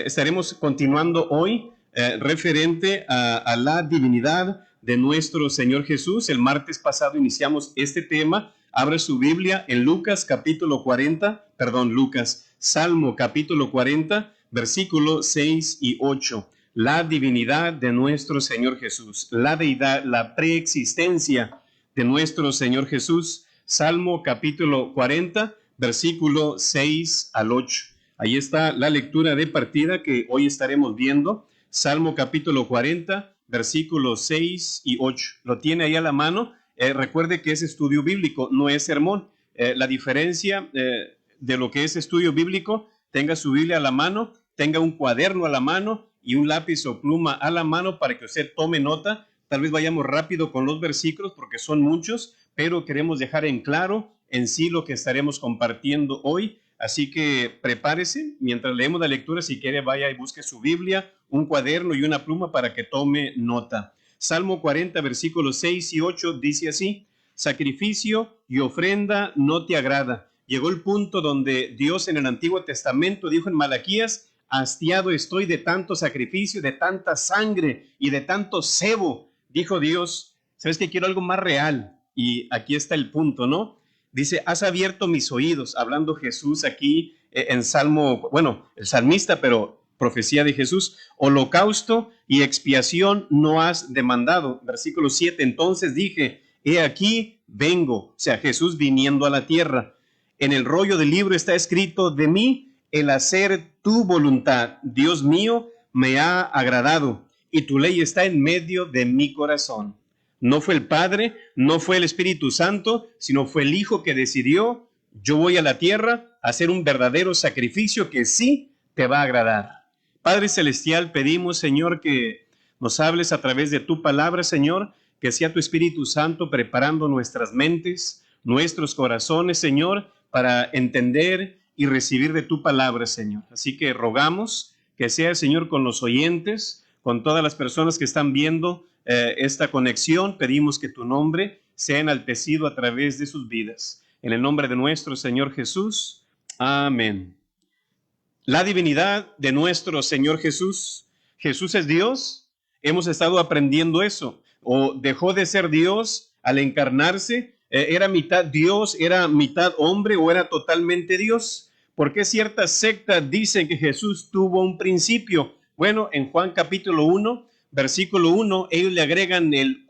Estaremos continuando hoy referente a la divinidad de nuestro Señor Jesús. El martes pasado iniciamos este tema. Abre su Biblia en Salmo capítulo 40, versículos 6 y 8. La divinidad de nuestro Señor Jesús, la deidad, la preexistencia de nuestro Señor Jesús. Salmo capítulo 40, versículo 6 al 8. Ahí está la lectura de partida que hoy estaremos viendo. Salmo capítulo 40, versículos 6 y 8. Lo tiene ahí a la mano. Recuerde que es estudio bíblico, no es sermón. La diferencia de lo que es estudio bíblico, tenga su Biblia a la mano, tenga un cuaderno a la mano y un lápiz o pluma a la mano para que usted tome nota. Tal vez vayamos rápido con los versículos porque son muchos, pero queremos dejar en claro en sí lo que estaremos compartiendo hoy. Así que prepárese, mientras leemos la lectura, si quiere vaya y busque su Biblia, un cuaderno y una pluma para que tome nota. Salmo 40, versículos 6 y 8 dice así: sacrificio y ofrenda no te agrada. Llegó el punto donde Dios en el Antiguo Testamento dijo en Malaquías: hastiado estoy de tanto sacrificio, de tanta sangre y de tanto cebo. Dijo Dios, ¿sabes qué? Quiero algo más real. Y aquí está el punto, ¿no? Dice, has abierto mis oídos, hablando Jesús aquí en Salmo, bueno, el salmista, pero profecía de Jesús. Holocausto y expiación no has demandado. Versículo 7, entonces dije, he aquí, vengo. O sea, Jesús viniendo a la tierra. En el rollo del libro está escrito de mí el hacer tu voluntad. Dios mío, me ha agradado y tu ley está en medio de mi corazón. No fue el Padre, no fue el Espíritu Santo, sino fue el Hijo que decidió, yo voy a la tierra a hacer un verdadero sacrificio que sí te va a agradar. Padre Celestial, pedimos, Señor, que nos hables a través de tu palabra, Señor, que sea tu Espíritu Santo preparando nuestras mentes, nuestros corazones, Señor, para entender y recibir de tu palabra, Señor. Así que rogamos que sea, Señor, con los oyentes, con todas las personas que están viendo esta conexión, pedimos que tu nombre sea enaltecido a través de sus vidas. En el nombre de nuestro Señor Jesús, amén. La divinidad de nuestro Señor Jesús. Jesús es Dios. Hemos estado aprendiendo eso. O dejó de ser Dios al encarnarse. Era mitad Dios, era mitad hombre o era totalmente Dios. ¿Por qué ciertas sectas dicen que Jesús tuvo un principio? Bueno, en Juan capítulo 1, versículo 1, ellos le agregan el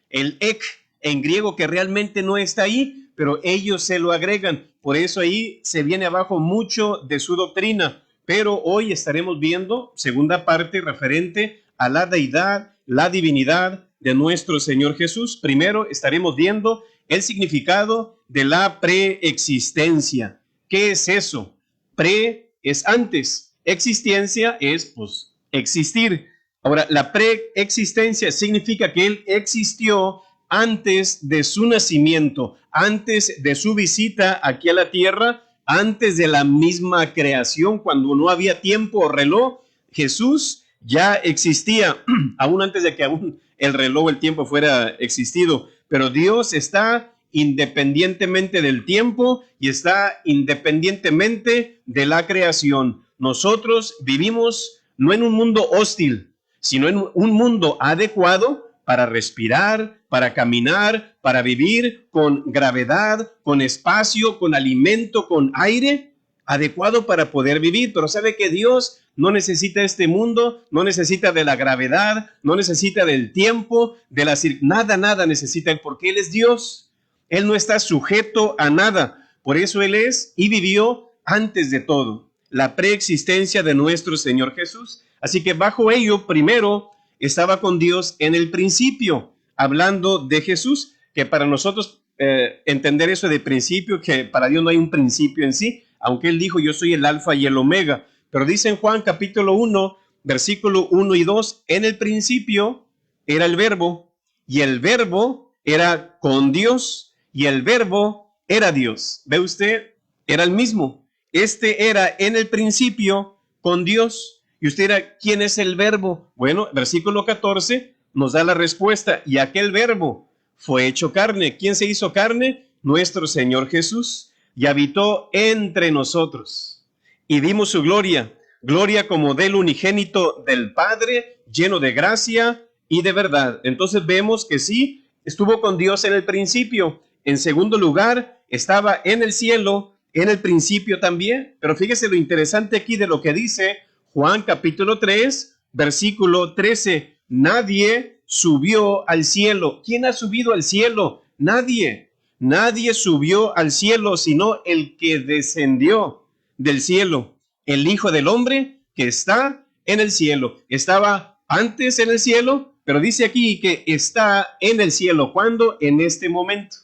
el ek, en griego, que realmente no está ahí, pero ellos se lo agregan. Por eso ahí se viene abajo mucho de su doctrina. Pero hoy estaremos viendo segunda parte referente a la deidad, la divinidad de nuestro Señor Jesús. Primero estaremos viendo el significado de la preexistencia. ¿Qué es eso? Pre es antes, existencia es pues existir. Ahora, la preexistencia significa que Él existió antes de su nacimiento, antes de su visita aquí a la tierra, antes de la misma creación, cuando no había tiempo o reloj. Jesús ya existía, aún antes de que aún el reloj, el tiempo fuera existido. Pero Dios está independientemente del tiempo y está independientemente de la creación. Nosotros vivimos no en un mundo hostil, sino en un mundo adecuado para respirar, para caminar, para vivir con gravedad, con espacio, con alimento, con aire, adecuado para poder vivir. Pero sabe que Dios no necesita este mundo, no necesita de la gravedad, no necesita del tiempo, nada necesita Él, porque Él es Dios. Él no está sujeto a nada. Por eso Él es y vivió antes de todo. La preexistencia de nuestro Señor Jesús. Así que bajo ello, primero, estaba con Dios en el principio, hablando de Jesús, que para nosotros entender eso de principio, que para Dios no hay un principio en sí, aunque Él dijo, yo soy el alfa y el omega. Pero dice en Juan capítulo 1, versículo 1 y 2, en el principio era el verbo, y el verbo era con Dios, y el verbo era Dios. ¿Ve usted? Era el mismo. Este era en el principio con Dios. Y usted dirá, ¿quién es el verbo? Bueno, versículo 14 nos da la respuesta. Y aquel verbo fue hecho carne. ¿Quién se hizo carne? Nuestro Señor Jesús. Y habitó entre nosotros. Y vimos su gloria, gloria como del unigénito del Padre, lleno de gracia y de verdad. Entonces vemos que sí, estuvo con Dios en el principio. En segundo lugar, estaba en el cielo, en el principio también. Pero fíjese lo interesante aquí de lo que dice Juan capítulo 3, versículo 13. Nadie subió al cielo. ¿Quién ha subido al cielo? Nadie. Nadie subió al cielo, sino el que descendió del cielo, el Hijo del Hombre que está en el cielo. Estaba antes en el cielo, pero dice aquí que está en el cielo. ¿Cuándo? En este momento.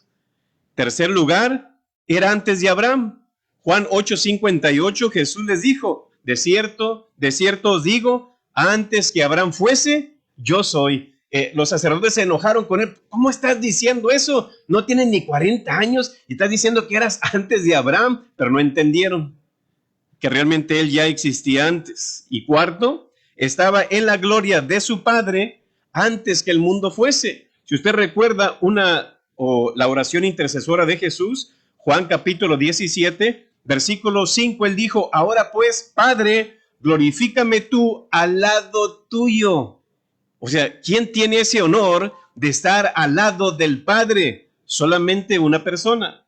Tercer lugar, era antes de Abraham. Juan 8:58, Jesús les dijo, de cierto os digo, antes que Abraham fuese, yo soy. Los sacerdotes se enojaron con él. ¿Cómo estás diciendo eso? No tienes ni 40 años y estás diciendo que eras antes de Abraham, pero no entendieron que realmente él ya existía antes. Y cuarto, estaba en la gloria de su Padre antes que el mundo fuese. Si usted recuerda la oración intercesora de Jesús, Juan capítulo 17, versículo 5, él dijo, ahora pues, Padre, glorifícame tú al lado tuyo. O sea, ¿quién tiene ese honor de estar al lado del Padre? Solamente una persona.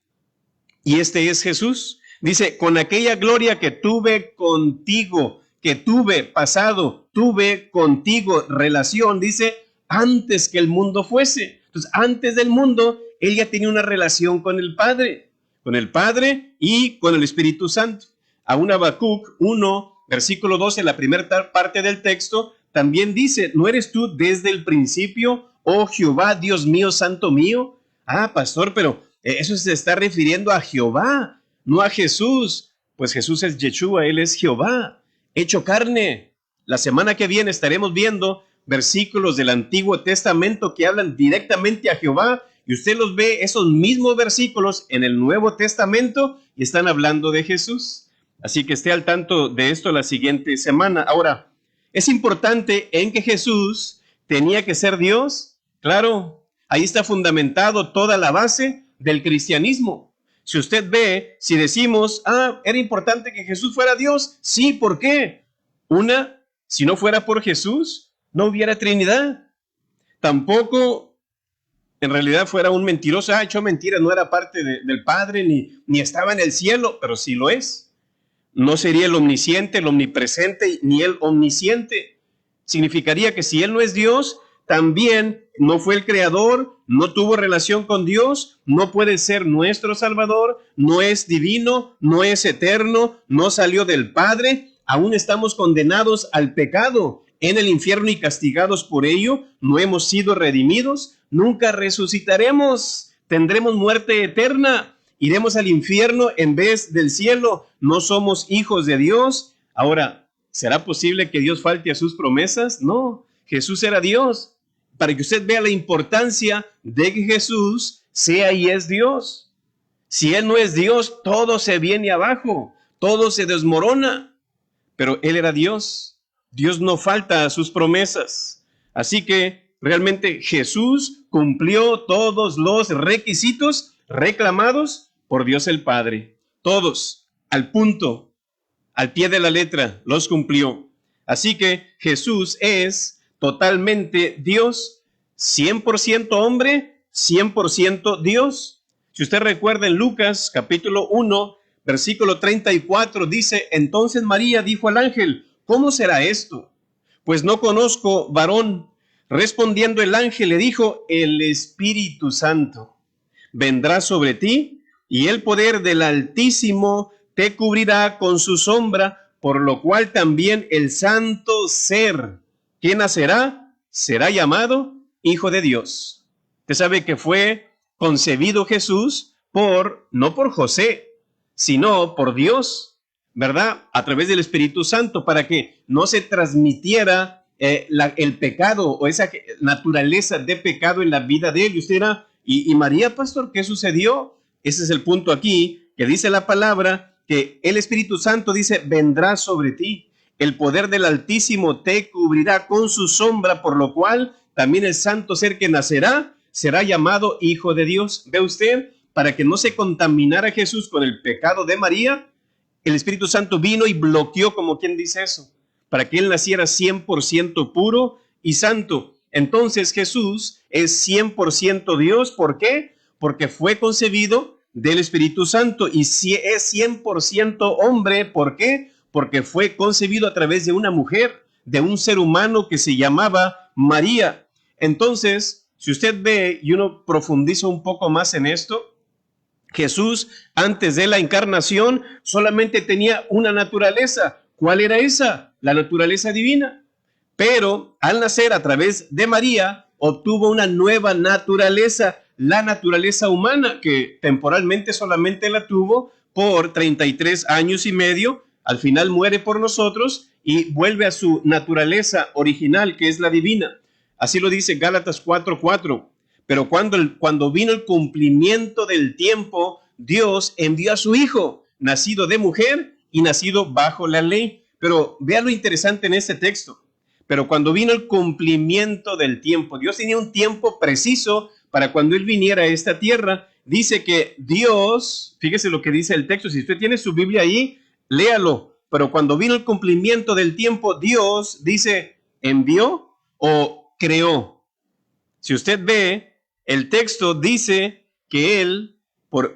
Y este es Jesús. Dice, con aquella gloria que tuve contigo, que tuve pasado, tuve contigo relación, dice, antes que el mundo fuese. Entonces, antes del mundo, él ya tenía una relación con el Padre y con el Espíritu Santo. Aún Habacuc 1, versículo 12, la primera parte del texto, también dice, ¿no eres tú desde el principio, oh Jehová, Dios mío, santo mío? Ah, pastor, pero eso se está refiriendo a Jehová, no a Jesús. Pues Jesús es Yeshua, él es Jehová, hecho carne. La semana que viene estaremos viendo versículos del Antiguo Testamento que hablan directamente a Jehová, y usted los ve, esos mismos versículos en el Nuevo Testamento, y están hablando de Jesús. Así que esté al tanto de esto la siguiente semana. Ahora, es importante en que Jesús tenía que ser Dios. Claro, ahí está fundamentado toda la base del cristianismo. Si usted ve, si decimos, era importante que Jesús fuera Dios, sí, ¿por qué? Si no fuera por Jesús, no hubiera Trinidad. Tampoco, en realidad, fuera un mentiroso, echó mentiras, no era parte del Padre, ni estaba en el cielo, pero sí lo es. No sería el omnisciente, el omnipresente, ni el omnisciente. Significaría que si él no es Dios, también no fue el creador, no tuvo relación con Dios, no puede ser nuestro Salvador, no es divino, no es eterno, no salió del Padre, aún estamos condenados al pecado en el infierno y castigados por ello, no hemos sido redimidos, nunca resucitaremos, tendremos muerte eterna. Iremos al infierno en vez del cielo. No somos hijos de Dios. Ahora, ¿será posible que Dios falte a sus promesas? No, Jesús era Dios. Para que usted vea la importancia de que Jesús sea y es Dios. Si Él no es Dios, todo se viene abajo, todo se desmorona. Pero Él era Dios. Dios no falta a sus promesas. Así que realmente Jesús cumplió todos los requisitos reclamados por Dios el Padre. Todos, al punto, al pie de la letra, los cumplió. Así que Jesús es totalmente Dios, 100% hombre, 100% Dios. Si usted recuerda en Lucas capítulo 1, versículo 34, dice, entonces María dijo al ángel, ¿cómo será esto? Pues no conozco varón. Respondiendo el ángel le dijo, el Espíritu Santo vendrá sobre ti y el poder del Altísimo te cubrirá con su sombra, por lo cual también el santo ser que nacerá será llamado Hijo de Dios. Usted sabe que fue concebido Jesús no por José, sino por Dios, ¿verdad? A través del Espíritu Santo, para que no se transmitiera el pecado o esa naturaleza de pecado en la vida de él. Y usted dirá, ¿y María, pastor, qué sucedió? Ese es el punto aquí, que dice la palabra, que el Espíritu Santo dice, vendrá sobre ti. El poder del Altísimo te cubrirá con su sombra, por lo cual también el santo ser que nacerá será llamado Hijo de Dios. ¿Ve usted? Para que no se contaminara Jesús con el pecado de María, el Espíritu Santo vino y bloqueó, como quien dice eso, para que él naciera 100% puro y santo. Entonces Jesús es 100% Dios. ¿Por qué? Porque fue concebido del Espíritu Santo, y si es 100% hombre. ¿Por qué? Porque fue concebido a través de una mujer, de un ser humano que se llamaba María. Entonces, si usted ve y uno profundiza un poco más en esto, Jesús, antes de la encarnación, solamente tenía una naturaleza. ¿Cuál era esa? La naturaleza divina. Pero al nacer a través de María, obtuvo una nueva naturaleza, la naturaleza humana, que temporalmente solamente la tuvo por 33 años y medio. Al final muere por nosotros y vuelve a su naturaleza original, que es la divina. Así lo dice Gálatas 4:4. Pero cuando vino el cumplimiento del tiempo, Dios envió a su Hijo, nacido de mujer y nacido bajo la ley. Pero vea lo interesante en este texto. Pero cuando vino el cumplimiento del tiempo, Dios tenía un tiempo preciso para cuando Él viniera a esta tierra. Dice que Dios, fíjese lo que dice el texto, si usted tiene su Biblia ahí, léalo. Pero cuando vino el cumplimiento del tiempo, Dios, dice, envió o creó. Si usted ve, el texto dice que Él,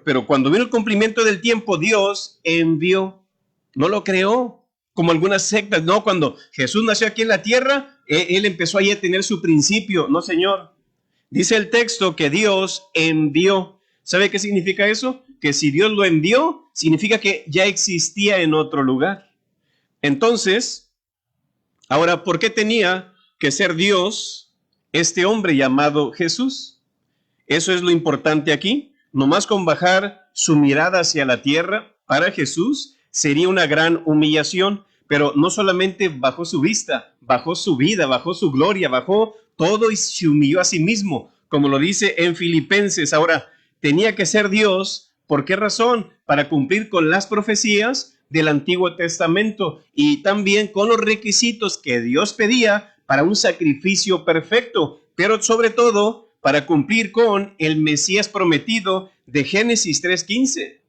pero cuando vino el cumplimiento del tiempo, Dios envió, no lo creó. Como algunas sectas, no, cuando Jesús nació aquí en la tierra, él empezó ahí a tener su principio. No, señor. Dice el texto que Dios envió. ¿Sabe qué significa eso? Que si Dios lo envió, significa que ya existía en otro lugar. Entonces, ahora, ¿por qué tenía que ser Dios este hombre llamado Jesús? Eso es lo importante aquí. Nomás con bajar su mirada hacia la tierra, para Jesús sería una gran humillación, pero no solamente bajó su vista, bajó su vida, bajó su gloria, bajó todo y se humilló a sí mismo, como lo dice en Filipenses. Ahora, tenía que ser Dios. ¿Por qué razón? Para cumplir con las profecías del Antiguo Testamento y también con los requisitos que Dios pedía para un sacrificio perfecto, pero sobre todo para cumplir con el Mesías prometido de Génesis 3:15.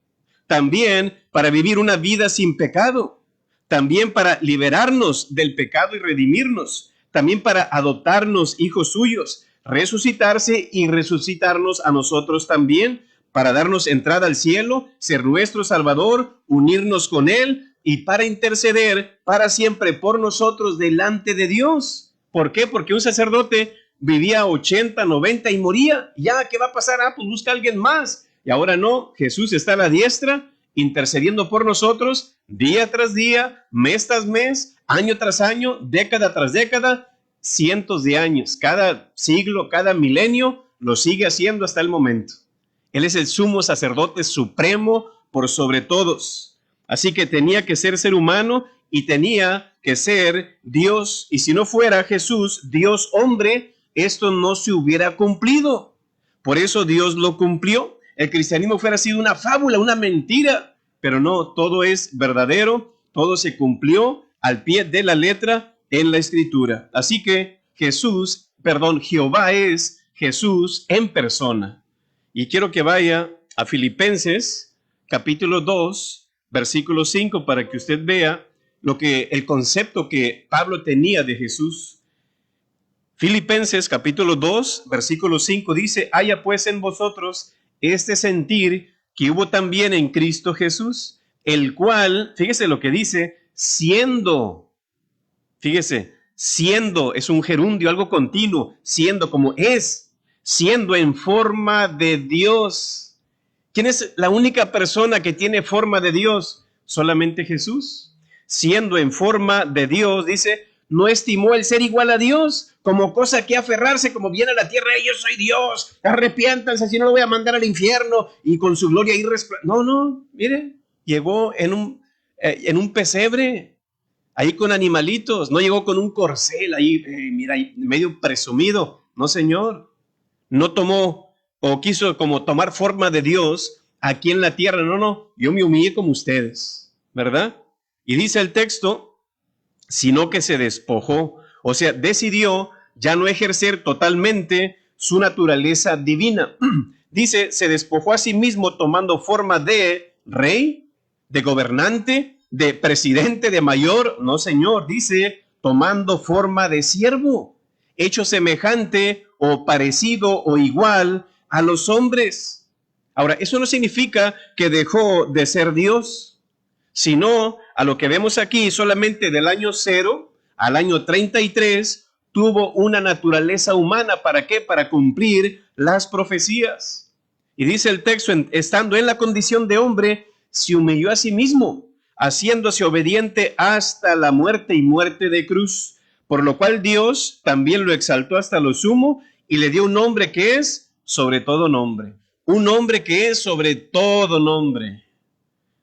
También para vivir una vida sin pecado, también para liberarnos del pecado y redimirnos, también para adoptarnos hijos suyos, resucitarse y resucitarnos a nosotros también, para darnos entrada al cielo, ser nuestro Salvador, unirnos con Él y para interceder para siempre por nosotros delante de Dios. ¿Por qué? Porque un sacerdote vivía 80, 90 y moría. Ya, ¿qué va a pasar? Pues busca a alguien más. Y ahora no, Jesús está a la diestra intercediendo por nosotros día tras día, mes tras mes, año tras año, década tras década, cientos de años, cada siglo, cada milenio, lo sigue haciendo hasta el momento. Él es el sumo sacerdote supremo por sobre todos. Así que tenía que ser humano y tenía que ser Dios. Y si no fuera Jesús, Dios hombre, esto no se hubiera cumplido. Por eso Dios lo cumplió. El cristianismo fuera sido una fábula, una mentira, pero no, todo es verdadero, todo se cumplió al pie de la letra en la Escritura. Así que Jehová es Jesús en persona. Y quiero que vaya a Filipenses capítulo 2, versículo 5, para que usted vea el concepto que Pablo tenía de Jesús. Filipenses capítulo 2, versículo 5 dice, haya pues en vosotros este sentir que hubo también en Cristo Jesús, el cual, fíjese lo que dice, siendo es un gerundio, algo continuo, siendo como es, siendo en forma de Dios. ¿Quién es la única persona que tiene forma de Dios? Solamente Jesús. Siendo en forma de Dios, dice, no estimó el ser igual a Dios como cosa que aferrarse, como viene a la tierra, yo soy Dios, arrepiéntanse, si no lo voy a mandar al infierno, y con su gloria ir. No, mire, llegó en un pesebre, ahí con animalitos, no llegó con un corcel, ahí, mira, medio presumido. No, señor, no tomó o quiso como tomar forma de Dios aquí en la tierra. No, yo me humillé como ustedes, ¿verdad? Y dice el texto, sino que se despojó, o sea, decidió ya no ejercer totalmente su naturaleza divina. Dice, se despojó a sí mismo tomando forma de rey, de gobernante, de presidente, de mayor. No, Señor, dice, tomando forma de siervo, hecho semejante o parecido o igual a los hombres. Ahora, eso no significa que dejó de ser Dios, sino a lo que vemos aquí, solamente del año 0 al año 33, tuvo una naturaleza humana. ¿Para qué? Para cumplir las profecías. Y dice el texto, estando en la condición de hombre, se humilló a sí mismo, haciéndose obediente hasta la muerte y muerte de cruz, por lo cual Dios también lo exaltó hasta lo sumo y le dio un nombre que es sobre todo nombre. Un nombre que es sobre todo nombre.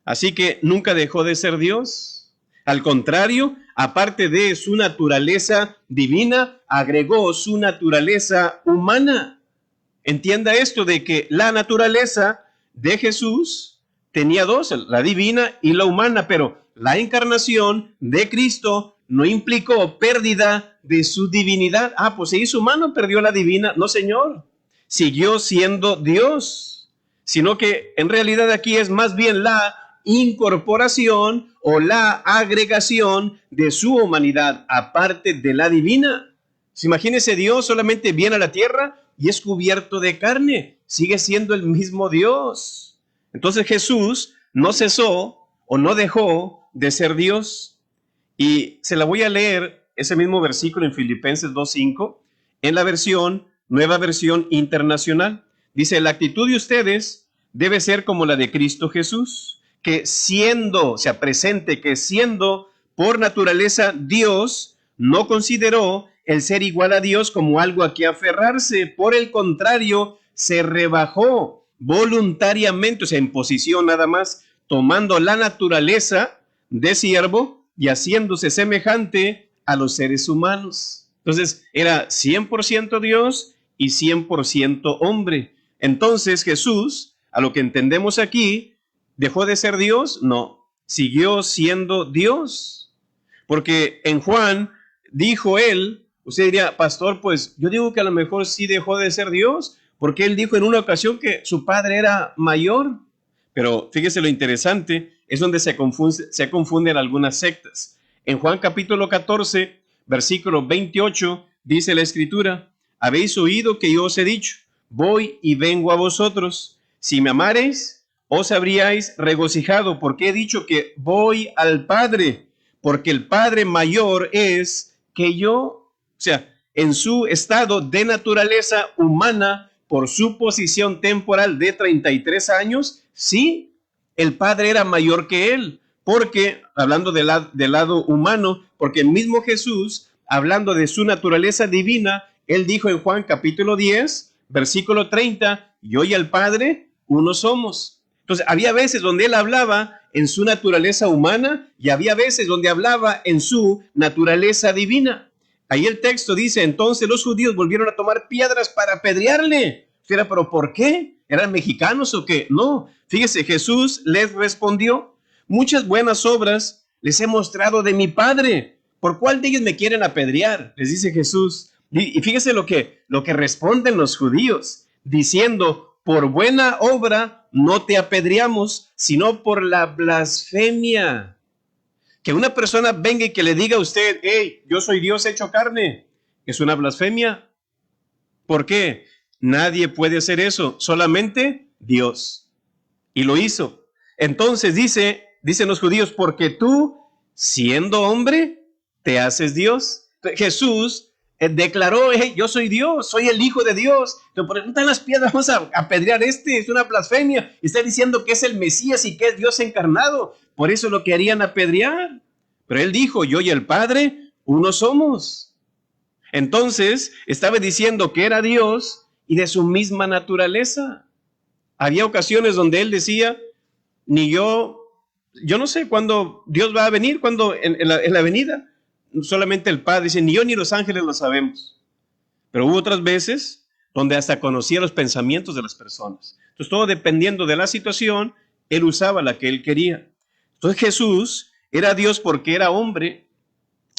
Así que nunca dejó de ser Dios. Al contrario, aparte de su naturaleza divina, agregó su naturaleza humana. Entienda esto de que la naturaleza de Jesús tenía dos, la divina y la humana, pero la encarnación de Cristo no implicó pérdida de su divinidad. Pues se hizo humano, perdió la divina. No, Señor, siguió siendo Dios, sino que en realidad aquí es más bien la incorporación o la agregación de su humanidad aparte de la divina. Imagínese, Dios solamente viene a la tierra y es cubierto de carne, sigue siendo el mismo Dios. Entonces Jesús no cesó o no dejó de ser Dios. Y se la voy a leer, ese mismo versículo en Filipenses 2:5, en la nueva versión internacional. Dice, la actitud de ustedes debe ser como la de Cristo Jesús, que siendo, o sea, presente, que siendo por naturaleza Dios, no consideró el ser igual a Dios como algo a que aferrarse. Por el contrario, se rebajó voluntariamente, o sea, en posición nada más, tomando la naturaleza de siervo y haciéndose semejante a los seres humanos. Entonces, era 100% Dios y 100% hombre. Entonces, Jesús, a lo que entendemos aquí, ¿dejó de ser Dios? No, siguió siendo Dios. Porque en Juan dijo él, usted diría, pastor, pues yo digo que a lo mejor sí dejó de ser Dios, porque él dijo en una ocasión que su padre era mayor. Pero fíjese lo interesante, es donde se confunden algunas sectas. En Juan capítulo 14, versículo 28, dice la Escritura, habéis oído que yo os he dicho, voy y vengo a vosotros. Si me amareis, os habríais regocijado, porque he dicho que voy al Padre, porque el Padre mayor es que yo. O sea, en su estado de naturaleza humana, por su posición temporal de 33 años, sí, el Padre era mayor que él, porque, hablando del lado humano, porque el mismo Jesús, hablando de su naturaleza divina, él dijo en Juan capítulo 10, versículo 30, yo y el Padre, uno somos. Entonces, había veces donde él hablaba en su naturaleza humana y había veces donde hablaba en su naturaleza divina. Ahí el texto dice, entonces los judíos volvieron a tomar piedras para apedrearle. ¿Pero por qué? ¿Eran mexicanos o qué? No, fíjese, Jesús les respondió, muchas buenas obras les he mostrado de mi Padre. ¿Por cuál de ellos me quieren apedrear? Les dice Jesús. Y fíjese lo que responden los judíos, diciendo, por buena obra no te apedreamos, sino por la blasfemia. Que una persona venga y que le diga a usted, hey, yo soy Dios hecho carne, es una blasfemia. ¿Por qué? Nadie puede hacer eso, solamente Dios. Y lo hizo. Entonces dicen los judíos, porque tú, siendo hombre, te haces Dios. Jesús declaró, hey, yo soy Dios, soy el Hijo de Dios. Pero por están las piedras, vamos a apedrear es una blasfemia. Está diciendo que es el Mesías y que es Dios encarnado. Por eso lo querían apedrear. Pero él dijo, yo y el Padre, uno somos. Entonces, estaba diciendo que era Dios y de su misma naturaleza. Había ocasiones donde él decía, ni yo no sé cuándo Dios va a venir, cuándo en la venida. Solamente el Padre dice, ni yo ni los ángeles lo sabemos. Pero hubo otras veces donde hasta conocía los pensamientos de las personas. Entonces, todo dependiendo de la situación, él usaba la que él quería. Entonces, Jesús era Dios porque era hombre,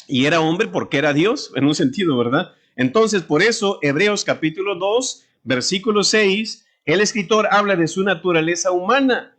y era hombre porque era Dios, en un sentido, ¿verdad? Entonces, por eso, Hebreos capítulo 2, versículo 6, el escritor habla de su naturaleza humana.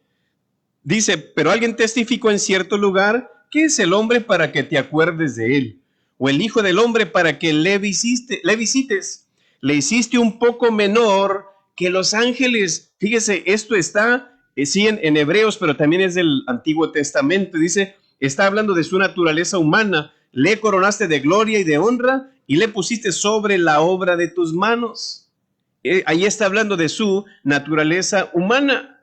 Dice, pero alguien testificó en cierto lugar, ¿qué es el hombre para que te acuerdes de él? O el hijo del hombre para que le visites. Le hiciste un poco menor que los ángeles. Fíjese, esto está, sí, en Hebreos, pero también es del Antiguo Testamento. Dice, está hablando de su naturaleza humana. Le coronaste de gloria y de honra y le pusiste sobre la obra de tus manos. Ahí está hablando de su naturaleza humana,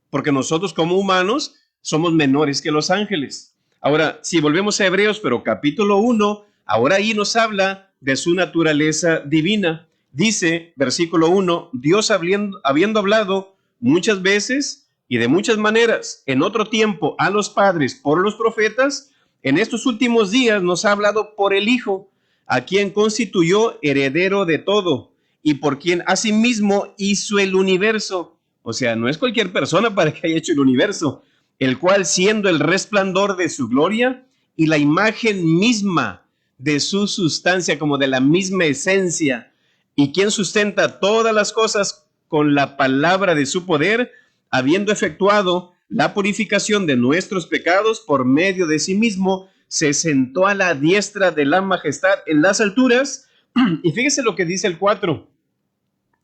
porque nosotros como humanos somos menores que los ángeles. Ahora, si volvemos a Hebreos, pero capítulo 1, ahora ahí nos habla de su naturaleza divina. Dice, versículo 1, Dios habiendo hablado muchas veces y de muchas maneras en otro tiempo a los padres por los profetas, en estos últimos días nos ha hablado por el Hijo, a quien constituyó heredero de todo y por quien asimismo hizo el universo. O sea, no es cualquier persona para que haya hecho el universo, el cual siendo el resplandor de su gloria y la imagen misma de su sustancia, como de la misma esencia, y quien sustenta todas las cosas con la palabra de su poder, habiendo efectuado la purificación de nuestros pecados por medio de sí mismo, se sentó a la diestra de la majestad en las alturas. Y fíjese lo que dice el 4,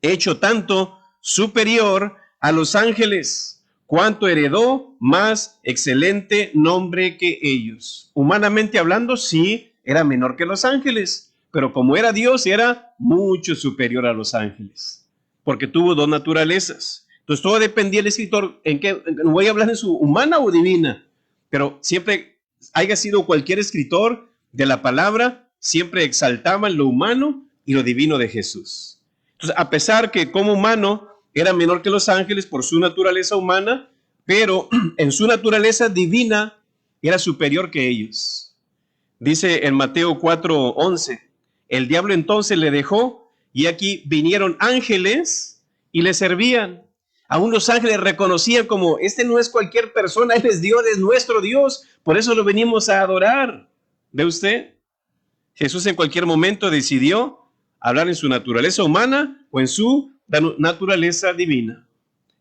hecho tanto superior a los ángeles, cuanto heredó más excelente nombre que ellos. Humanamente hablando, sí, era menor que los ángeles, pero como era Dios, era mucho superior a los ángeles, porque tuvo dos naturalezas. Entonces todo dependía del escritor en qué, voy a hablar en su humana o divina, pero siempre haya sido cualquier escritor de la palabra, siempre exaltaban lo humano y lo divino de Jesús. Entonces, a pesar que como humano era menor que los ángeles por su naturaleza humana, pero en su naturaleza divina era superior que ellos. Dice en Mateo 4:11, el diablo entonces le dejó y aquí vinieron ángeles y le servían. Aún los ángeles reconocían como, este no es cualquier persona, él es Dios, es nuestro Dios, por eso lo venimos a adorar. ¿Ve usted? Jesús en cualquier momento decidió hablar en su naturaleza humana o en su naturaleza divina.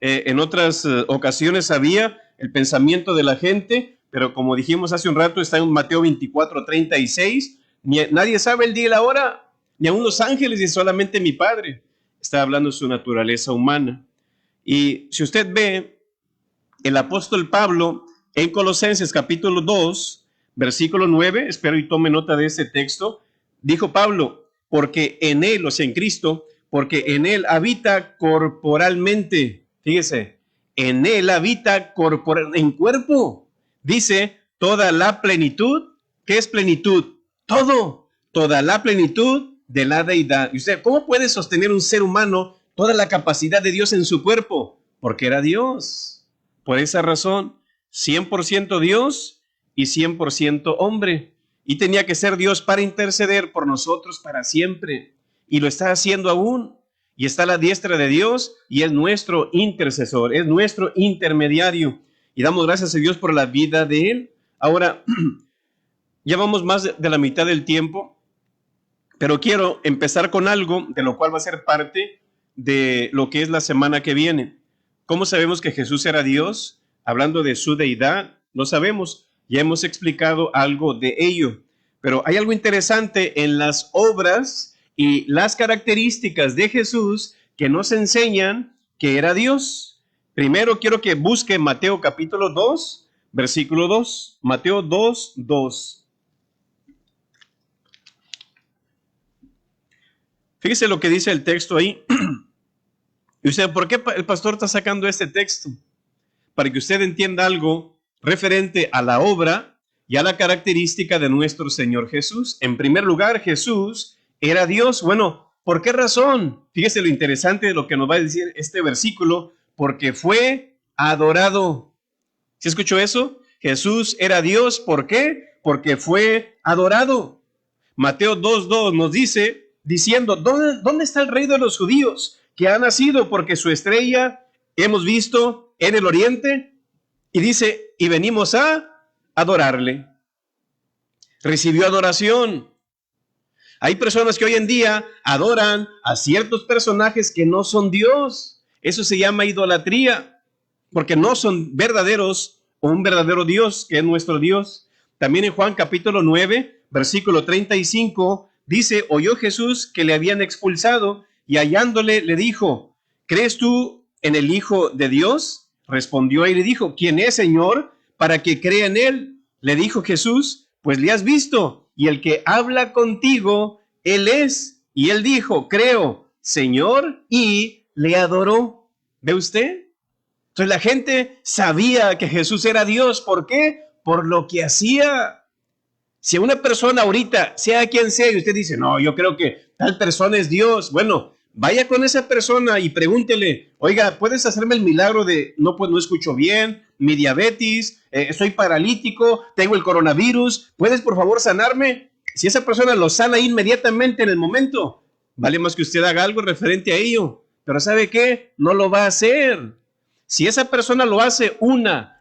En otras ocasiones había el pensamiento de la gente, pero como dijimos hace un rato, está en Mateo 24:36, nadie sabe el día y la hora, ni aun los ángeles, y solamente mi Padre. Está hablando de su naturaleza humana. Y si usted ve, el apóstol Pablo en Colosenses capítulo 2, versículo 9, espero y tome nota de ese texto, dijo Pablo, porque en él, o sea, en Cristo, porque en él habita corporalmente, fíjese, en él habita en cuerpo, dice, toda la plenitud. ¿Qué es plenitud? Todo, toda la plenitud de la deidad. Y usted, ¿cómo puede sostener un ser humano toda la capacidad de Dios en su cuerpo? Porque era Dios. Por esa razón, 100% Dios y 100% hombre. Y tenía que ser Dios para interceder por nosotros para siempre. Y lo está haciendo aún. Y está a la diestra de Dios y es nuestro intercesor, es nuestro intermediario. Y damos gracias a Dios por la vida de Él. Ahora, ya vamos más de la mitad del tiempo, pero quiero empezar con algo de lo cual va a ser parte de lo que es la semana que viene. ¿Cómo sabemos que Jesús era Dios? Hablando de su deidad, no sabemos. Ya hemos explicado algo de ello, pero hay algo interesante en las obras y las características de Jesús que nos enseñan que era Dios. Primero quiero que busque Mateo capítulo 2, versículo 2. Mateo 2, 2. Fíjese lo que dice el texto ahí. Y usted, ¿por qué el pastor está sacando este texto? Para que usted entienda algo referente a la obra y a la característica de nuestro Señor Jesús. En primer lugar, Jesús era Dios. Bueno, ¿por qué razón? Fíjese lo interesante de lo que nos va a decir este versículo. Porque fue adorado. ¿Sí escuchó eso? Jesús era Dios. ¿Por qué? Porque fue adorado. Mateo 2:2 nos dice, diciendo, ¿dónde está el rey de los judíos que ha nacido? Porque su estrella hemos visto en el oriente. Y dice, y venimos a adorarle. Recibió adoración. Hay personas que hoy en día adoran a ciertos personajes que no son Dios. Eso se llama idolatría, porque no son verdaderos un verdadero Dios, que es nuestro Dios. También en Juan capítulo 9, versículo 35, dice, oyó Jesús que le habían expulsado y hallándole le dijo, ¿crees tú en el Hijo de Dios? Respondió y le dijo, ¿quién es, Señor, para que crea en él? Le dijo Jesús, pues le has visto, y el que habla contigo, él es. Y él dijo, creo, Señor, y le adoró. ¿Ve usted? Entonces la gente sabía que Jesús era Dios. ¿Por qué? Por lo que hacía. Si una persona ahorita, sea quien sea, y usted dice, no, yo creo que tal persona es Dios, bueno, vaya con esa persona y pregúntele, oiga, ¿puedes hacerme el milagro de, no, pues no escucho bien, mi diabetes, soy paralítico, tengo el coronavirus, ¿puedes por favor sanarme? Si esa persona lo sana inmediatamente en el momento, vale más que usted haga algo referente a ello. Pero ¿sabe qué? No lo va a hacer. Si esa persona lo hace,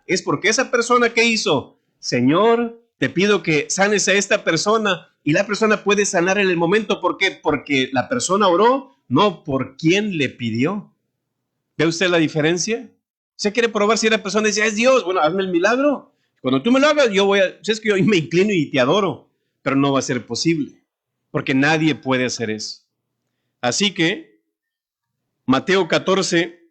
es porque esa persona, ¿qué hizo? Señor, te pido que sanes a esta persona, y la persona puede sanar en el momento. ¿Por qué? Porque la persona oró, no por quien le pidió. ¿Ve usted la diferencia? ¿Usted quiere probar si la persona dice, es Dios? Bueno, hazme el milagro. Cuando tú me lo hagas, es que yo me inclino y te adoro, pero no va a ser posible, porque nadie puede hacer eso. Así que, Mateo 14,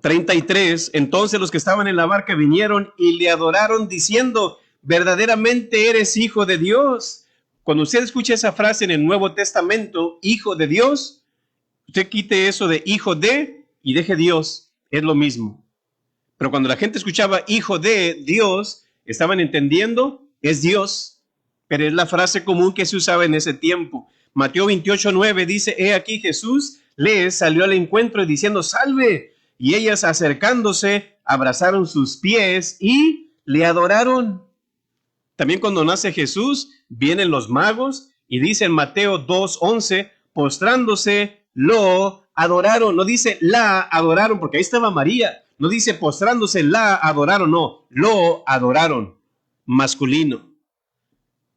33, entonces los que estaban en la barca vinieron y le adoraron diciendo, verdaderamente eres hijo de Dios. Cuando usted escucha esa frase en el Nuevo Testamento, hijo de Dios, usted quite eso de hijo de y deje Dios, es lo mismo. Pero cuando la gente escuchaba hijo de Dios, estaban entendiendo, es Dios, pero es la frase común que se usaba en ese tiempo. Mateo 28, 9 dice, he aquí Jesús les salió al encuentro diciendo, salve, y ellas acercándose, abrazaron sus pies y le adoraron. También cuando nace Jesús, vienen los magos y dice en Mateo 2, 11, postrándose, lo adoraron. No dice la adoraron, porque ahí estaba María. No dice postrándose, la adoraron, no, lo adoraron, masculino.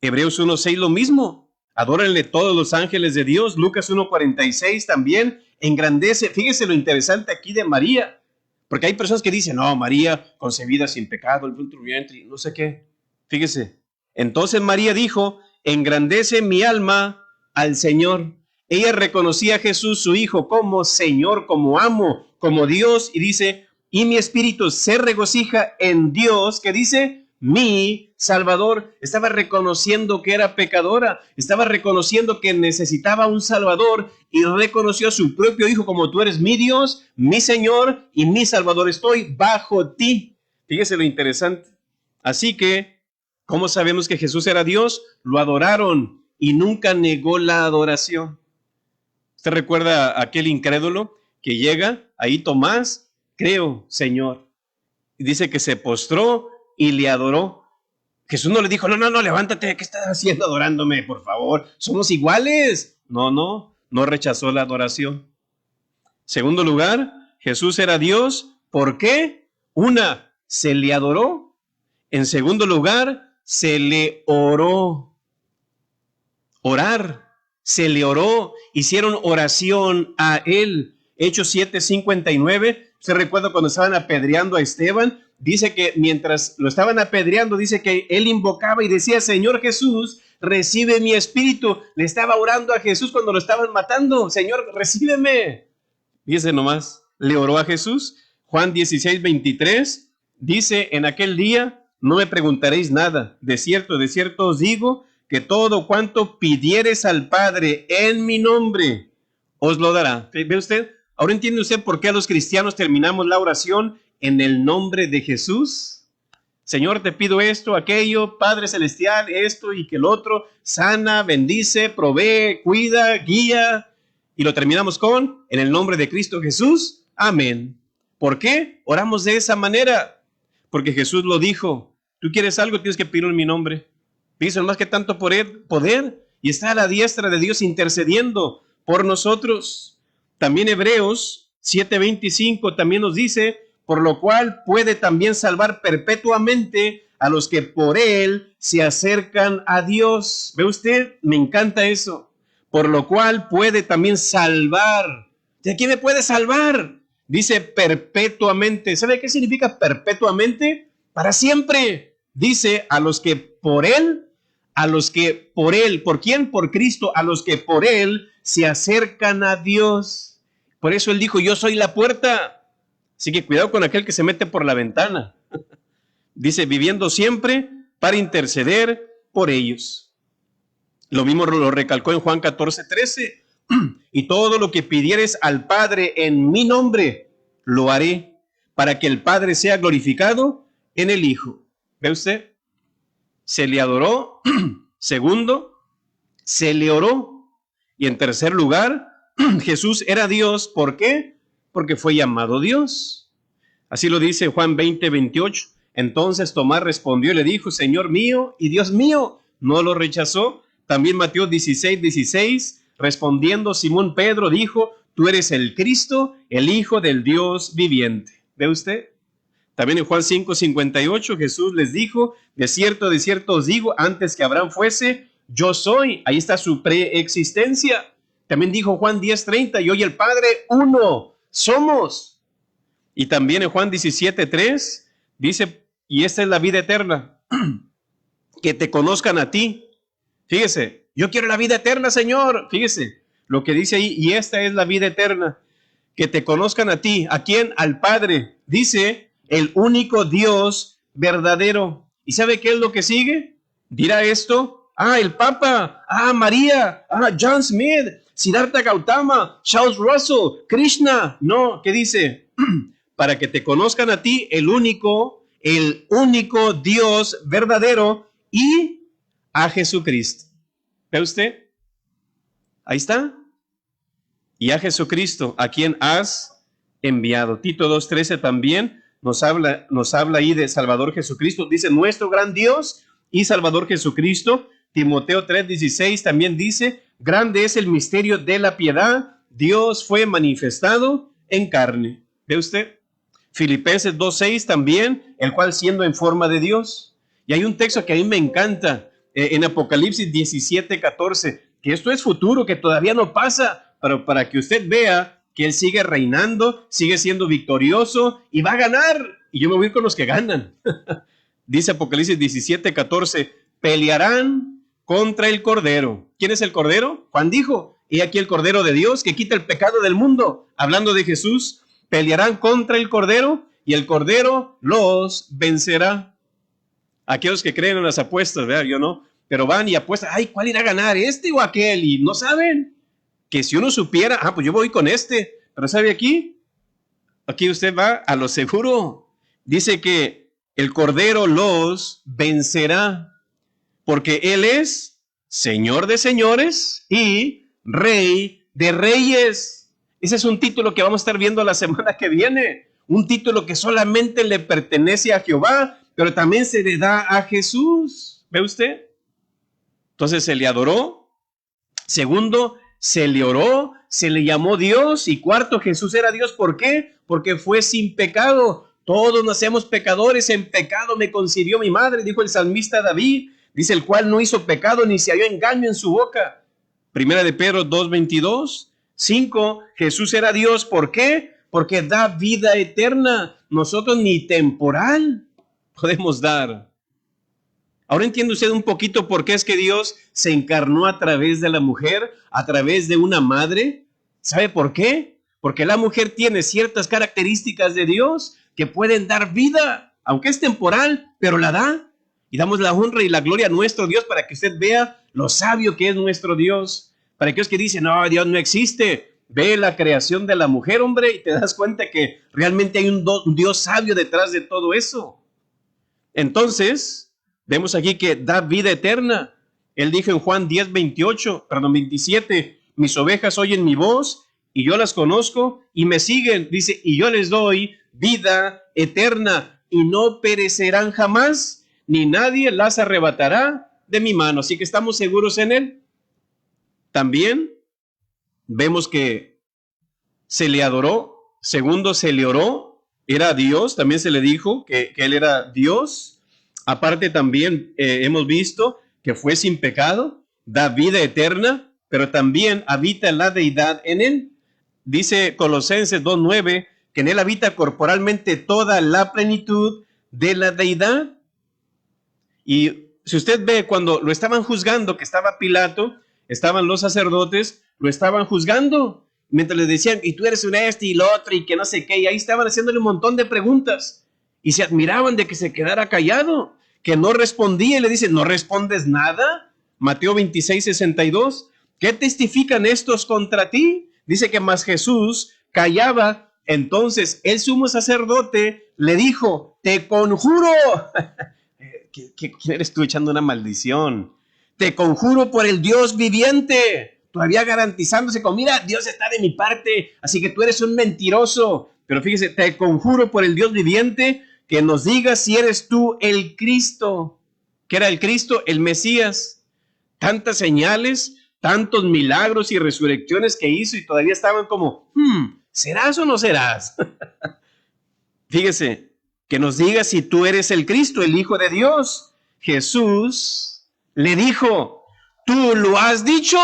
Hebreos 1:6 lo mismo. Adórenle todos los ángeles de Dios. Lucas 1:46 también engrandece. Fíjese lo interesante aquí de María, porque hay personas que dicen, no, María concebida sin pecado, el fruto del vientre, no sé qué. Fíjese. Entonces María dijo, engrandece mi alma al Señor. Ella reconocía a Jesús, su Hijo, como Señor, como amo, como Dios, y dice, y mi espíritu se regocija en Dios, que dice, mi Salvador. Estaba reconociendo que era pecadora, estaba reconociendo que necesitaba un Salvador, y reconoció a su propio Hijo como tú eres mi Dios, mi Señor y mi Salvador. Estoy bajo ti. Fíjese lo interesante. Así que, ¿cómo sabemos que Jesús era Dios? Lo adoraron y nunca negó la adoración. ¿Usted recuerda a aquel incrédulo que llega ahí, Tomás? Creo, Señor. Y dice que se postró y le adoró. Jesús no le dijo, no, levántate, ¿qué estás haciendo adorándome, por favor? Somos iguales. No rechazó la adoración. Segundo lugar, Jesús era Dios. ¿Por qué? Se le adoró. En segundo lugar, se le oró. Orar. Se le oró. Hicieron oración a él. Hechos 7:59. ¿Se recuerda cuando estaban apedreando a Esteban? Dice que mientras lo estaban apedreando, dice que él invocaba y decía, Señor Jesús, recibe mi espíritu. Le estaba orando a Jesús cuando lo estaban matando. Señor, recíbeme. Fíjese nomás, le oró a Jesús. Juan 16:23 dice, en aquel día no me preguntaréis nada. De cierto os digo que todo cuanto pidiereis al Padre en mi nombre, os lo dará. ¿Ve usted? Ahora entiende usted por qué a los cristianos terminamos la oración en el nombre de Jesús. Señor, te pido esto, aquello, Padre Celestial, esto y que el otro, sana, bendice, provee, cuida, guía. Y lo terminamos con, en el nombre de Cristo Jesús, amén. ¿Por qué? Oramos de esa manera. Porque Jesús lo dijo, tú quieres algo, tienes que pedirlo en mi nombre. Dice, más que tanto poder, y está a la diestra de Dios intercediendo por nosotros. También Hebreos 7:25 también nos dice, por lo cual puede también salvar perpetuamente a los que por él se acercan a Dios. ¿Ve usted? Me encanta eso. Por lo cual puede también salvar. ¿De quién me puede salvar? Dice perpetuamente. ¿Sabe qué significa perpetuamente? para siempre. Dice, a los que por él, ¿por quién? Por Cristo, a los que por él se acercan a Dios. Por eso él dijo, yo soy la puerta. Así que cuidado con aquel que se mete por la ventana. Dice, viviendo siempre para interceder por ellos. Lo mismo lo recalcó en Juan 14:13. Y todo lo que pidieres al Padre en mi nombre, lo haré, para que el Padre sea glorificado en el Hijo. ¿Ve usted? Se le adoró. Segundo, se le oró. Y en tercer lugar, Jesús era Dios. ¿Por qué? Porque fue llamado Dios. Así lo dice Juan 20:28. Entonces Tomás respondió y le dijo, Señor mío y Dios mío. No lo rechazó. También Mateo 16:16, respondiendo Simón Pedro, dijo, tú eres el Cristo, el Hijo del Dios viviente. ¿Ve usted? También en Juan 5:58 Jesús les dijo, de cierto os digo, antes que Abraham fuese, yo soy. Ahí está su preexistencia. También dijo Juan 10:30, yo y el Padre uno somos. Y también en Juan 17:3 dice, y esta es la vida eterna, que te conozcan a ti. Fíjese, yo quiero la vida eterna, Señor. Fíjese lo que dice ahí, y esta es la vida eterna, que te conozcan a ti. ¿A quién? Al Padre. Dice, el único Dios verdadero. ¿Y sabe qué es lo que sigue? Dirá esto, el Papa, María, John Smith, Siddhartha Gautama, Charles Russell, Krishna. No, ¿qué dice? Para que te conozcan a ti, el único Dios verdadero y a Jesucristo. ¿Ve usted? Ahí está. Y a Jesucristo, a quien has enviado. Tito 2:13 también nos habla ahí de Salvador Jesucristo. Dice, nuestro gran Dios y Salvador Jesucristo. Timoteo 3:16 también dice, grande es el misterio de la piedad. Dios fue manifestado en carne. ¿Ve usted? Filipenses 2:6 también, el cual siendo en forma de Dios. Y hay un texto que a mí me encanta, en Apocalipsis 17:14, que esto es futuro, que todavía no pasa, pero para que usted vea que Él sigue reinando, sigue siendo victorioso y va a ganar. Y yo me voy con los que ganan. Dice Apocalipsis 17:14, pelearán contra el Cordero. ¿Quién es el Cordero? Juan dijo, he aquí el Cordero de Dios que quita el pecado del mundo. Hablando de Jesús, pelearán contra el Cordero y el Cordero los vencerá. Aquellos que creen en las apuestas, ¿verdad? Yo no, pero van y apuestan, ¿cuál irá a ganar? ¿Este o aquel? Y no saben que si uno supiera, pues yo voy con este, pero ¿sabe aquí? Aquí usted va a lo seguro. Dice que el Cordero los vencerá, porque Él es Señor de señores y Rey de reyes. Ese es un título que vamos a estar viendo la semana que viene, un título que solamente le pertenece a Jehová, pero también se le da a Jesús. ¿Ve usted? Entonces se le adoró. Segundo, se le oró, se le llamó Dios. Y cuarto, Jesús era Dios. ¿Por qué? Porque fue sin pecado. Todos nacemos pecadores, en pecado me concibió mi madre, dijo el salmista David. Dice, el cual no hizo pecado ni se halló engaño en su boca. Primera de Pedro 2:22. 5, Jesús era Dios. ¿Por qué? Porque da vida eterna. Nosotros ni temporal podemos dar. Ahora entiende usted un poquito por qué es que Dios se encarnó a través de la mujer, a través de una madre. ¿Sabe por qué? Porque la mujer tiene ciertas características de Dios que pueden dar vida, aunque es temporal, pero la da. Y damos la honra y la gloria a nuestro Dios para que usted vea lo sabio que es nuestro Dios. Para aquellos que dicen, no, Dios no existe. Ve la creación de la mujer, hombre, y te das cuenta que realmente hay un Dios sabio detrás de todo eso. Entonces, vemos aquí que da vida eterna. Él dijo en Juan 27, mis ovejas oyen mi voz y yo las conozco y me siguen. Dice, y yo les doy vida eterna y no perecerán jamás, ni nadie las arrebatará de mi mano. Así que estamos seguros en Él. También vemos que se le adoró. Segundo, se le oró. Era Dios, también se le dijo que Él era Dios. Aparte también hemos visto que fue sin pecado, da vida eterna, pero también habita la deidad en Él. Dice Colosenses 2:9 que en Él habita corporalmente toda la plenitud de la deidad. Y si usted ve cuando lo estaban juzgando, que estaba Pilato, estaban los sacerdotes, lo estaban juzgando, mientras le decían, y tú eres un este y lo otro, y que no sé qué, y ahí estaban haciéndole un montón de preguntas, y se admiraban de que se quedara callado, que no respondía, y le dicen, ¿no respondes nada? Mateo 26:62, ¿qué testifican estos contra ti? Dice que más Jesús callaba. Entonces el sumo sacerdote le dijo, te conjuro. ¿Quién eres tú echando una maldición? Te conjuro por el Dios viviente, todavía garantizándose como, mira, Dios está de mi parte, así que tú eres un mentiroso. Pero fíjese, te conjuro por el Dios viviente que nos digas si eres tú el Cristo. ¿Qué era el Cristo? El Mesías. Tantas señales, tantos milagros y resurrecciones que hizo y todavía estaban como, ¿serás o no serás? Fíjese, que nos diga si tú eres el Cristo, el Hijo de Dios. Jesús le dijo, tú lo has dicho.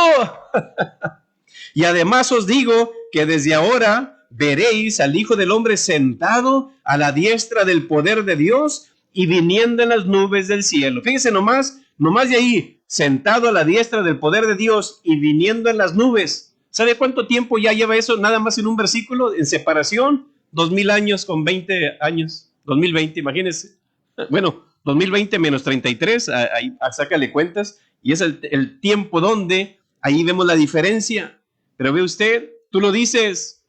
Y además os digo que desde ahora veréis al Hijo del Hombre sentado a la diestra del poder de Dios y viniendo en las nubes del cielo. Fíjese nomás de ahí, sentado a la diestra del poder de Dios y viniendo en las nubes. ¿Sabe cuánto tiempo ya lleva eso? Nada más en un versículo, en separación, 2000 años con 20 años. 2020, imagínense. Bueno, 2020 menos 33, ahí sácale cuentas, y es el tiempo donde ahí vemos la diferencia. Pero ve usted, tú lo dices,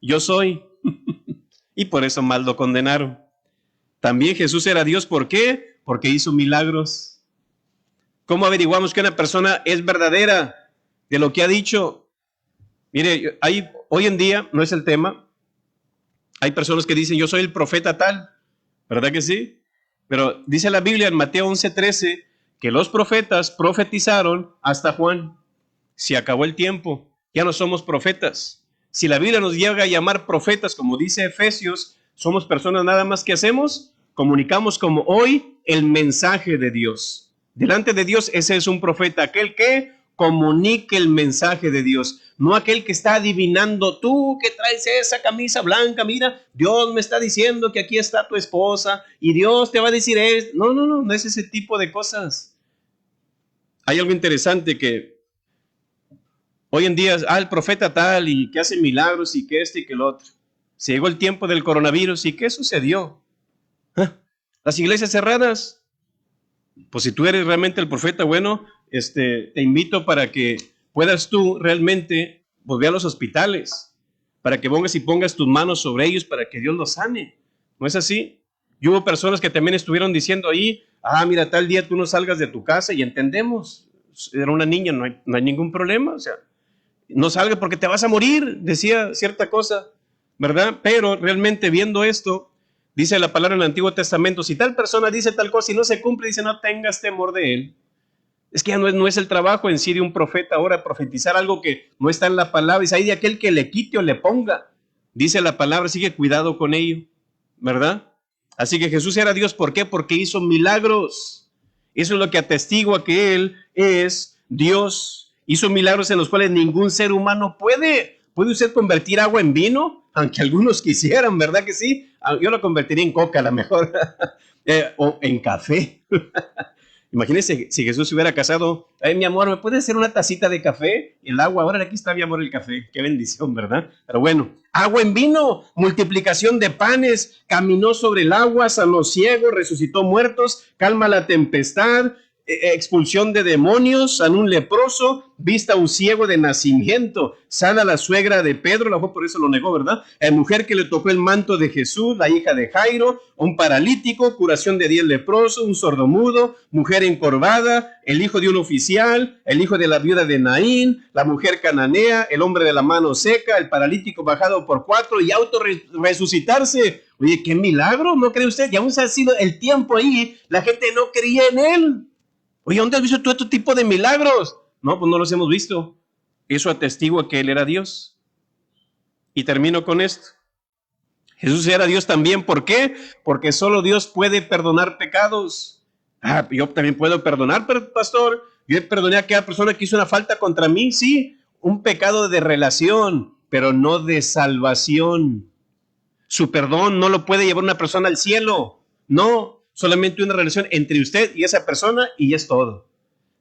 yo soy, y por eso mal lo condenaron. También Jesús era Dios, ¿por qué? Porque hizo milagros. ¿Cómo averiguamos que una persona es verdadera de lo que ha dicho? Mire, hoy en día, no es el tema, hay personas que dicen, yo soy el profeta tal, ¿verdad que sí? Pero dice la Biblia en Mateo 11:13 que los profetas profetizaron hasta Juan. Se acabó el tiempo, ya no somos profetas. Si la Biblia nos llega a llamar profetas, como dice Efesios, somos personas nada más que hacemos, comunicamos como hoy el mensaje de Dios. Delante de Dios ese es un profeta, aquel que comunique el mensaje de Dios, no aquel que está adivinando, tú que traes esa camisa blanca, mira, Dios me está diciendo que aquí está tu esposa y Dios te va a decir esto. No es ese tipo de cosas. Hay algo interesante que hoy en día, el profeta tal y que hace milagros y que este y que el otro. Se llegó el tiempo del coronavirus y ¿qué sucedió? Las iglesias cerradas. Pues si tú eres realmente el profeta, bueno, te invito para que puedas tú realmente volver a los hospitales, para que pongas tus manos sobre ellos para que Dios los sane. ¿No es así? Y hubo personas que también estuvieron diciendo ahí, mira, tal día tú no salgas de tu casa, y entendemos, era una niña, no hay ningún problema, o sea, no salgas porque te vas a morir, decía cierta cosa, ¿verdad? Pero realmente viendo esto, dice la palabra en el Antiguo Testamento, si tal persona dice tal cosa y no se cumple, dice, no tengas temor de él. Es que ya no es el trabajo en sí de un profeta ahora profetizar algo que no está en la palabra. Dice, hay de aquel que le quite o le ponga. Dice la palabra, así que cuidado con ello, ¿verdad? Así que Jesús era Dios, ¿por qué? Porque hizo milagros. Eso es lo que atestigua que Él es Dios. Hizo milagros en los cuales ningún ser humano puede. ¿Puede usted convertir agua en vino? Aunque algunos quisieran, ¿verdad que sí? Yo lo convertiría en coca a lo mejor, o en café. Imagínense si Jesús se hubiera casado, mi amor, ¿me puedes hacer una tacita de café? El agua, ahora aquí está mi amor el café, qué bendición, ¿verdad? Pero bueno, agua en vino, multiplicación de panes, caminó sobre el agua, sanó ciegos, resucitó muertos, calma la tempestad, expulsión de demonios, sanó un leproso, vista a un ciego de nacimiento, sana la suegra de Pedro, la fue por eso lo negó, ¿verdad? Mujer que le tocó el manto de Jesús, la hija de Jairo, un paralítico, curación de 10 leprosos, un sordomudo, mujer encorvada, el hijo de un oficial, el hijo de la viuda de Naín, la mujer cananea, el hombre de la mano seca, el paralítico bajado por 4 y resucitarse. Oye, qué milagro, ¿no cree usted? Y aún ha sido el tiempo ahí, la gente no creía en él. Oye, ¿dónde has visto todo este tipo de milagros? No, pues no los hemos visto. Eso atestigua que Él era Dios. Y termino con esto. Jesús era Dios también. ¿Por qué? Porque solo Dios puede perdonar pecados. Yo también puedo perdonar, pero pastor, yo perdoné a aquella persona que hizo una falta contra mí. Sí, un pecado de relación, pero no de salvación. Su perdón no lo puede llevar una persona al cielo. No, solamente una relación entre usted y esa persona y es todo.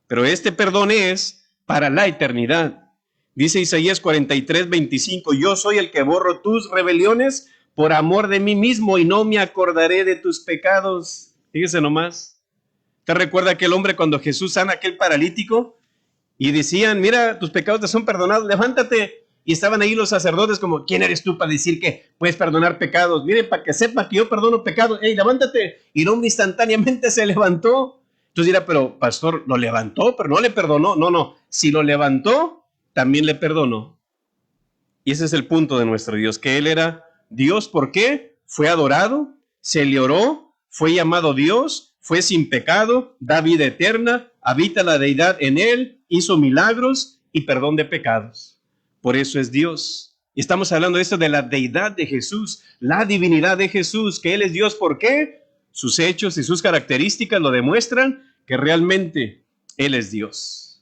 Pero este perdón es para la eternidad. Dice Isaías 43:25, yo soy el que borro tus rebeliones por amor de mí mismo y no me acordaré de tus pecados. Fíjese nomás. ¿Te recuerda aquel hombre cuando Jesús sana a aquel paralítico? Y decían, mira, tus pecados te son perdonados, levántate. Y estaban ahí los sacerdotes como, ¿quién eres tú para decir que puedes perdonar pecados? Miren, para que sepa que yo perdono pecados. ¡Ey, levántate! Y el hombre instantáneamente se levantó. Entonces dirá, pero pastor, lo levantó, pero no le perdonó. No, no, si lo levantó, también le perdonó. Y ese es el punto de nuestro Dios, que Él era Dios. ¿Por qué? Fue adorado, se le oró, fue llamado Dios, fue sin pecado, da vida eterna, habita la deidad en Él, hizo milagros y perdón de pecados. Por eso es Dios. Y estamos hablando de esto, de la deidad de Jesús, la divinidad de Jesús, que Él es Dios. ¿Por qué? Sus hechos y sus características lo demuestran que realmente Él es Dios.